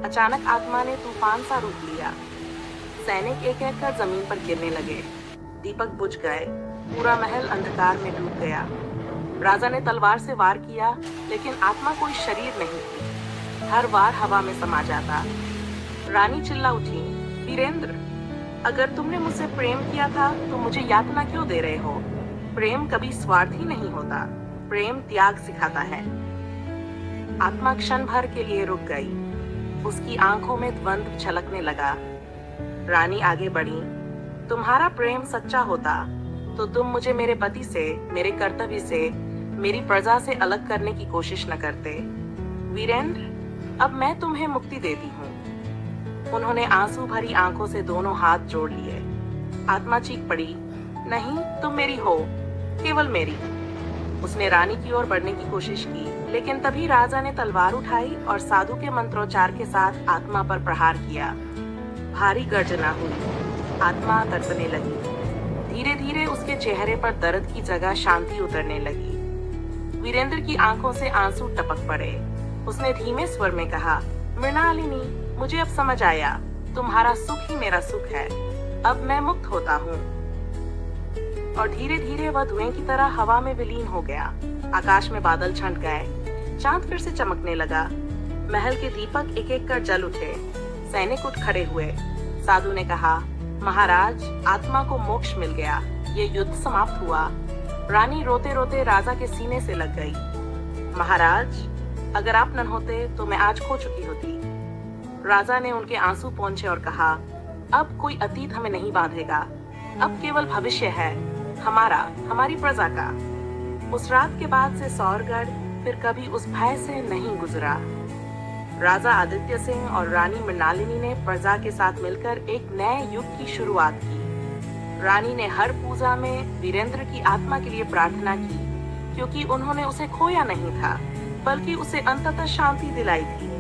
अचानक आत्मा ने तूफान सा रूप लिया। सैनिक एक एक कर जमीन पर गिरने लगे। दीपक बुझ गए। पूरा महल अंधकार में डूब गया। राजा ने तलवार से वार किया, लेकिन आत्मा कोई शरीर नहीं थी। हर वार हवा में समा जाता। रानी चिल्ला उठी, वीरेंद्र, अगर तुमने मुझसे प्रेम किया था तो मुझे यातना क्यों दे रहे हो? प्रेम कभी स्वार्थी नहीं होता। प्रेम त्याग सिखाता है। आत्मा क्षण भर के लिए रुक गई। उसकी आंखों में द्वंद्व छलकने लगा। रानी आगे बढ़ी, तुम्हारा प्रेम सच्चा होता तो तुम मुझे मेरे पति से, मेरे कर्तव्य से, मेरी प्रजा से अलग करने की कोशिश न करते। वीरेंद्र, अब मैं तुम्हें मुक्ति देती हूँ। उन्होंने आंसू भरी आंखों से दोनों हाथ जोड़ लिए। आत्मा चीख पड़ी, नहीं, तुम मेरी हो, केवल मेरी। उसने रानी की ओर बढ़ने की कोशिश की, लेकिन तभी राजा ने तलवार उठाई और साधु के मंत्रोच्चार के साथ आत्मा पर प्रहार किया। भारी गर्जना हुई। आत्मा तड़पने लगी। धीरे धीरे उसके चेहरे पर दर्द की जगह शांति उतरने लगी। वीरेंद्र की आंखों से आंसू टपक पड़े। उसने धीमे स्वर में कहा, मृणालिनी, मुझे अब समझ आया, तुम्हारा सुख ही मेरा सुख है। अब मैं मुक्त होता हूँ। और धीरे धीरे वह धुएं की तरह हवा में विलीन हो गया। आकाश में बादल छंट गए। चांद फिर से चमकने लगा। महल के दीपक एक एक कर जल उठे। सैनिक उठ खड़े हुए। साधु ने कहा, महाराज, आत्मा को मोक्ष मिल गया। ये युद्ध समाप्त हुआ। रानी रोते रोते राजा के सीने से लग गई। महाराज, अगर आप न होते तो मैं आज खो चुकी होती। राजा ने उनके आंसू पोंछे और कहा, अब कोई अतीत हमें नहीं बांधेगा। अब केवल भविष्य है, हमारा, हमारी प्रजा का। उस रात के बाद से सौरगढ़ फिर कभी उस भय से नहीं गुजरा। राजा आदित्य सिंह और रानी मृणालिनी ने प्रजा के साथ मिलकर एक नए युग की शुरुआत की। रानी ने हर पूजा में वीरेंद्र की आत्मा के लिए प्रार्थना की, क्योंकि उन्होंने उसे खोया नहीं था, बल्कि उसे अंततः शांति दिलाई थी।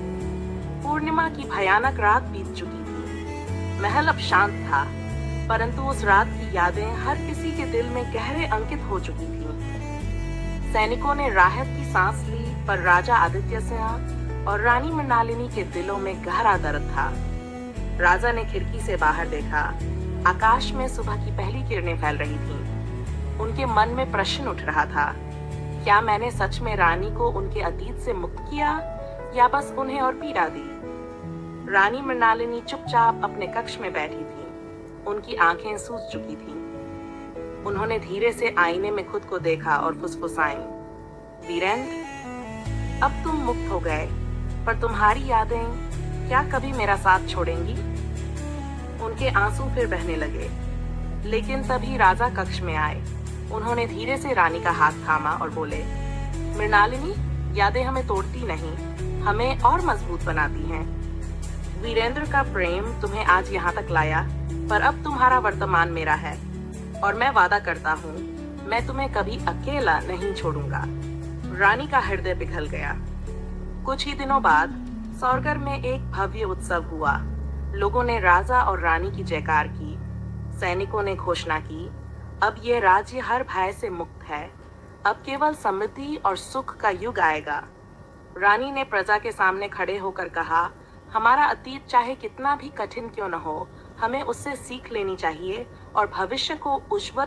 पूर्णिमा की भयानक रात बीत चुकी थी। महल अब शांत था, परंतु उस रात की यादें हर किसी के दिल में गहरे अंकित हो चुकी थीं। सैनिकों ने राहत की सांस ली, पर राजा आदित्य सिंह और रानी मृणालिनी के दिलों में गहरा दर्द था। राजा ने खिड़की से बाहर देखा। आकाश में सुबह की पहली किरणें फैल रही थीं। उनके मन में प्रश्न उठ रहा था, क्या मैंने सच में रानी को उनके अतीत से मुक्त किया, या बस उन्हें और पीड़ा दी? रानी मृणालिनी चुपचाप अपने कक्ष में बैठी थी। उनकी आंखें सूज चुकी थीं। उन्होंने धीरे से आईने में खुद को देखा और फुसफुसाई, वीरेंद्र, अब तुम मुक्त हो गए, पर तुम्हारी यादें क्या कभी मेरा साथ छोड़ेंगी? उनके आंसू फिर बहने लगे। लेकिन तभी राजा कक्ष में आए। उन्होंने धीरे से रानी का हाथ थामा और बोले, मृणालिनी, यादें हमें तोड़ती नहीं, हमें और मजबूत बनाती हैं। वीरेंद्र का प्रेम तुम्हें आज यहाँ तक लाया, पर अब तुम्हारा वर्तमान मेरा है, और मैं वादा करता हूँ, मैं तुम्हें कभी अकेला नहीं छोड़ूंगा। रानी का हृदय पिघल गया। कुछ ही दिनों बाद सौरगढ़ में एक भव्य उत्सव हुआ। लोगों ने राजा और रानी की जयकार की। सैनिकों ने घोषणा की, अब यह राज्य हर भय से मुक्त है। अब केवल समृद्धि और सुख का युग आएगा। रानी ने प्रजा के सामने खड़े होकर कहा, हमारा अतीत चाहे कितना भी कठिन क्यों न हो, हमें उससे सीख लेनी चाहिए और भविष्य को उज्ज्वल